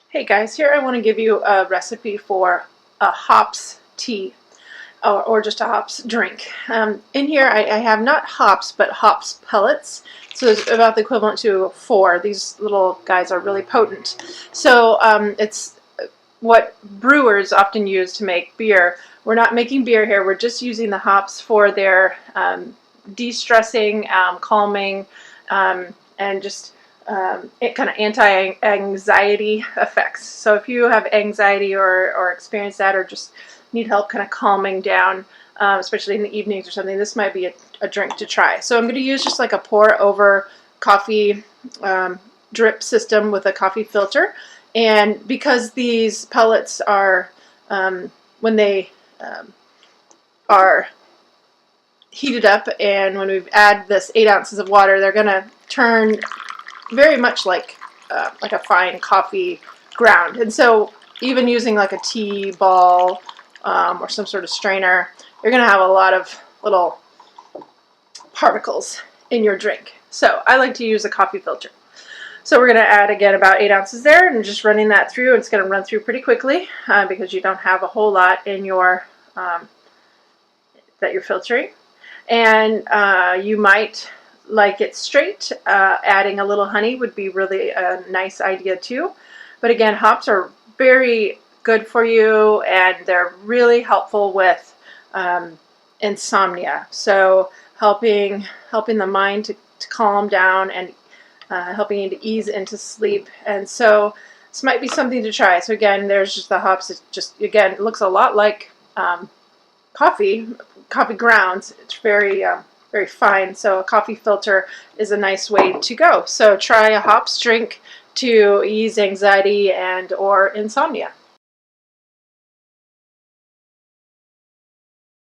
Hey guys, here I want to give you a recipe for a hops tea or just a hops drink. In here I have not hops but hops pellets, so it's about the equivalent to 4. These little guys are really potent. So it's what brewers often use to make beer. We're not making beer here, we're just using the hops for their de-stressing, calming, and just it kind of anti-anxiety effects. So if you have anxiety or experience that, or just need help kind of calming down, especially in the evenings or something, this might be a drink to try. So I'm going to use just like a pour over coffee drip system with a coffee filter. And because these pellets are, when they are heated up and when we add this 8 ounces of water, they're going to turn very much like a fine coffee ground. And so even using like a tea ball or some sort of strainer, you're going to have a lot of little particles in your drink. So I like to use a coffee filter. So we're going to add again about 8 ounces there, and just running that through. It's going to run through pretty quickly because you don't have a whole lot in your that you're filtering. And you might like it straight. Adding a little honey would be really a nice idea too. But again, hops are very good for you, and they're really helpful with insomnia. So helping the mind to calm down and helping you to ease into sleep. And so this might be something to try. So again, there's just the hops. It just, again, it looks a lot like coffee grounds. It's very very fine, so a coffee filter is a nice way to go. So try a hops drink to ease anxiety and or insomnia.